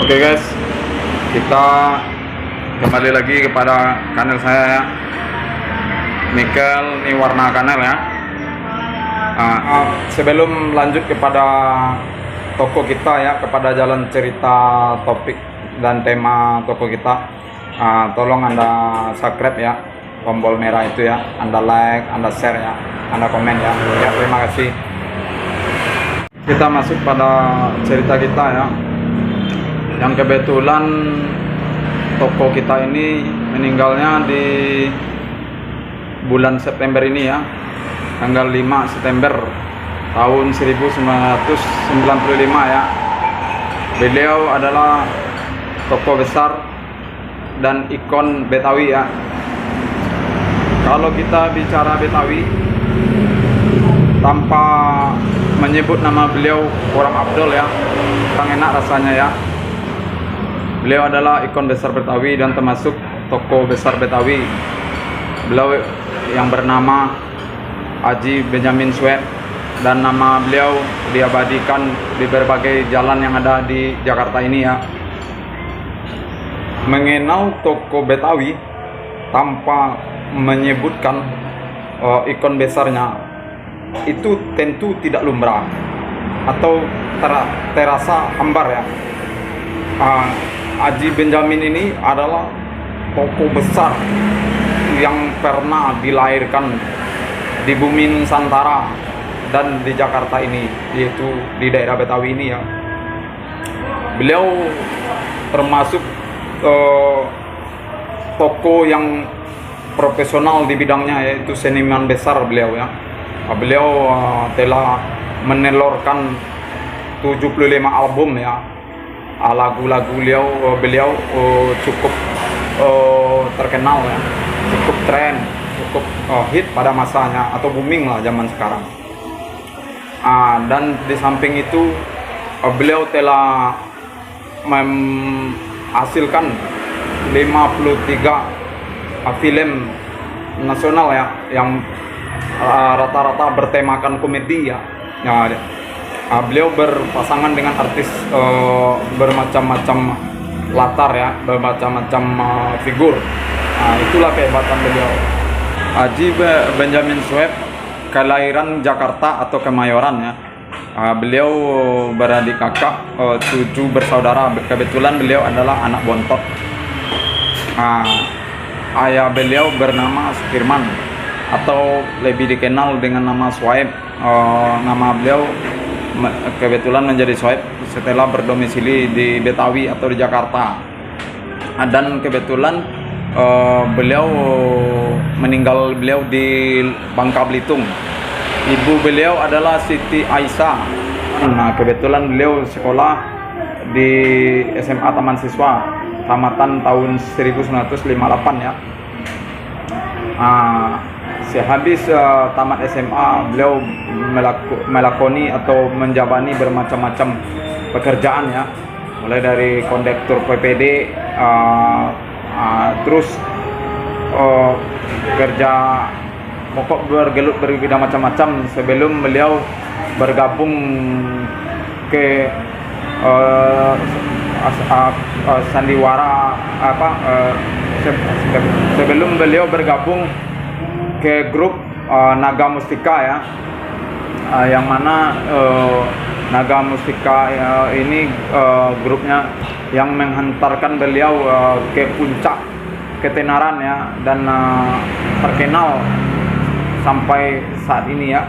Oke guys, kita kembali lagi kepada kanal saya ya. Nikel, ini warna kanal ya. Sebelum lanjut kepada toko kita ya, kepada jalan cerita topik dan tema toko kita, tolong Anda subscribe ya, tombol merah itu ya, Anda like, Anda share ya, Anda komen ya. Ya, terima kasih. Kita masuk pada cerita kita ya. Yang kebetulan toko kita ini meninggalnya di bulan September ini ya, tanggal 5 September tahun 1995 ya. Beliau adalah toko besar dan ikon Betawi ya. Kalau kita bicara Betawi tanpa menyebut nama beliau kurang afdol ya, kurang enak rasanya ya. Beliau adalah ikon besar Betawi dan termasuk toko besar Betawi. Beliau yang bernama Haji Benjamin Sueb, dan nama beliau diabadikan di berbagai jalan yang ada di Jakarta ini ya. Mengenal toko Betawi tanpa menyebutkan ikon besarnya itu tentu tidak lumrah atau terasa hambar ya. Haji Benjamin ini adalah toko besar yang pernah dilahirkan di bumi Nusantara dan di Jakarta ini, yaitu di daerah Betawi ini ya. Beliau termasuk toko yang profesional di bidangnya, yaitu seniman besar beliau ya. Beliau telah menelurkan 75 album ya. Lagu-lagu beliau cukup terkenal ya, cukup tren, cukup hit pada masanya atau booming lah zaman sekarang. Dan di samping itu beliau telah menghasilkan 53 film nasional ya, yang rata-rata bertemakan komedi ya. Beliau berpasangan dengan artis bermacam-macam latar ya, bermacam-macam figur. Itulah kehebatan beliau. Haji Benjamin Sueb kelahiran Jakarta atau Kemayoran ya. Beliau beradik kakak 7 bersaudara. Kebetulan beliau adalah anak bontot. Ayah beliau bernama Sukirman atau lebih dikenal dengan nama Sueb. Nama beliau kebetulan menjadi Sueb setelah berdomisili di Betawi atau di Jakarta. Dan kebetulan beliau meninggal di Bangka Belitung. Ibu beliau adalah Siti Aisyah. Kebetulan beliau sekolah di SMA Taman Siswa tamatan tahun 1958 ya. Sehabis tamat SMA, beliau melakoni atau menjabani bermacam-macam pekerjaan ya, mulai dari kondektur PPD, terus kerja pokok bergelut berbidang macam-macam sebelum beliau bergabung ke sandiwara sebelum beliau bergabung ke grup Naga Mustika ya, yang mana Naga Mustika ini grupnya yang menghantarkan beliau ke puncak ketenaran ya, dan terkenal sampai saat ini ya,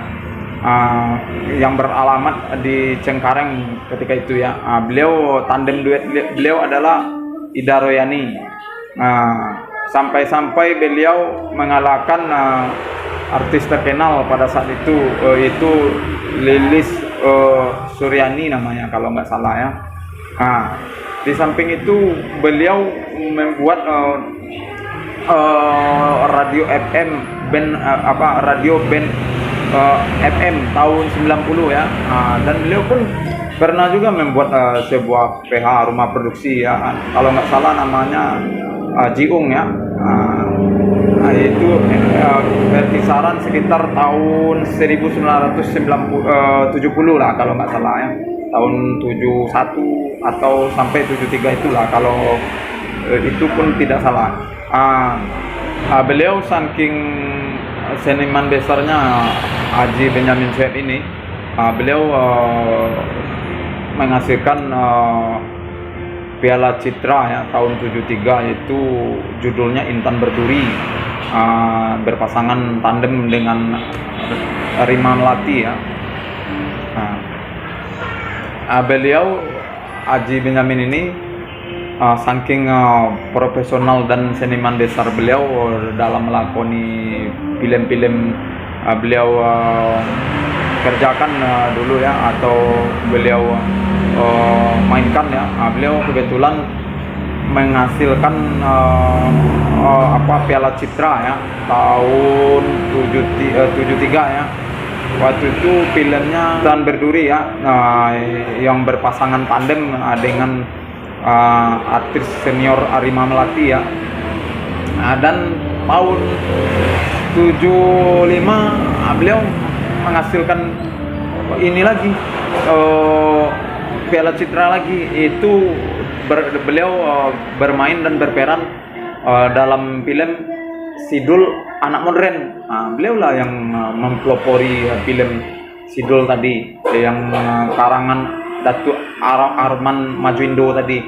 yang beralamat di Cengkareng ketika itu ya. Beliau tandem duet beliau adalah Ida Royani. Sampai-sampai beliau mengalahkan artis terkenal pada saat itu, yaitu Lilis Suryani namanya kalau nggak salah ya. Di samping itu beliau membuat radio FM radio band FM tahun 90 ya. Dan beliau pun pernah juga membuat sebuah PH rumah produksi ya, kalau nggak salah namanya Jiung ya. Itu berkisaran sekitar tahun 1970 lah kalau nggak salah ya, tahun 71 atau sampai 73 itulah kalau itu pun tidak salah. Beliau saking seniman besarnya Haji Benyamin Sueb ini, beliau menghasilkan Piala Citra ya tahun 73, yaitu judulnya Intan Berduri, berpasangan tandem dengan Rima Melati ya. Beliau Haji Benyamin ini saking profesional dan seniman besar beliau dalam melakoni film-film beliau kerjakan dulu ya, atau beliau mainkan ya. Beliau kebetulan menghasilkan Piala Citra ya tahun 73 ya. Waktu itu filmnya Intan Berduri ya, yang berpasangan tandem dengan artis senior Rima Melati ya. Dan tahun 75 beliau menghasilkan ini lagi, Piala Citra lagi, itu beliau bermain dan berperan dalam film Sidul Anak Modern. Beliau lah yang mempelopori film Sidul tadi, yang karangan Datuk Arman Majuindo tadi.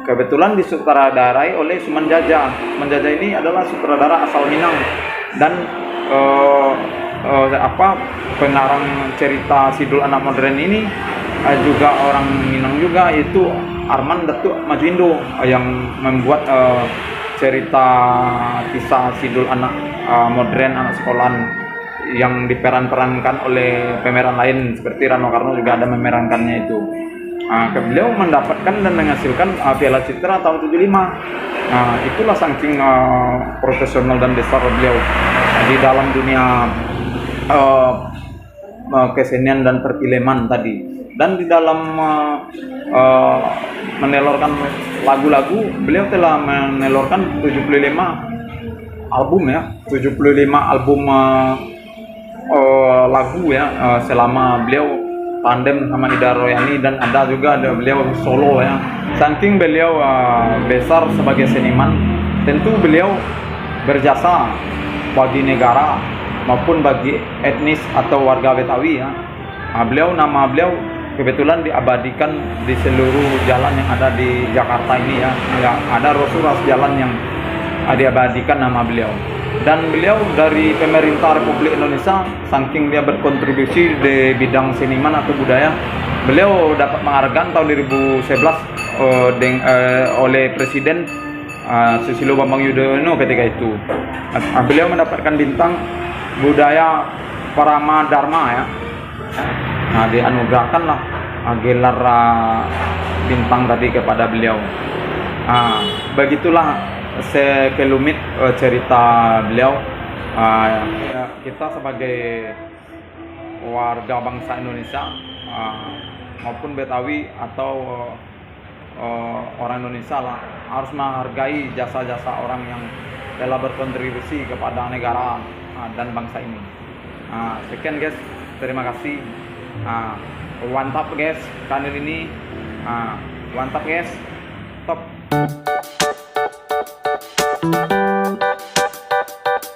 Kebetulan disutradarai oleh Suman Jaja. Suman Jaja ini adalah sutradara asal Minang, dan pengarang cerita Sidul Anak Modern ini juga orang Minang juga, yaitu Arman Datuk Majuindo, yang membuat cerita kisah Sidul Anak Modern, anak sekolahan, yang diperankan oleh pemeran lain seperti Rano Karno juga ada memerankannya itu. Beliau mendapatkan dan menghasilkan Piala Citra tahun 75. Itulah saking profesional dan besar beliau di dalam dunia kesenian dan perfilman tadi. Dan di dalam menelorkan lagu-lagu, beliau telah menelorkan 75 album ya, 75 album lagu ya, selama beliau tandem sama Ida Royani, dan ada juga beliau solo ya. Saking beliau besar sebagai seniman, tentu beliau berjasa bagi negara maupun bagi etnis atau warga Betawi ya. Nama beliau kebetulan diabadikan di seluruh jalan yang ada di Jakarta ini ya. Ada ruas jalan yang diabadikan nama beliau. Dan beliau dari pemerintah Republik Indonesia, saking dia berkontribusi di bidang seniman atau budaya, beliau dapat penghargaan tahun 2011 oleh Presiden Susilo Bambang Yudhoyono ketika itu. Beliau mendapatkan bintang budaya Parama Dharma ya. Dianugerahkanlah gelar bintang tadi kepada beliau. Begitulah sekelumit cerita beliau. Kita sebagai warga bangsa Indonesia maupun Betawi atau orang Indonesia lah, harus menghargai jasa-jasa orang yang telah berkontribusi kepada negara dan bangsa ini. Sekian guys, terima kasih. Mantap guys, channel ini mantap guys, top.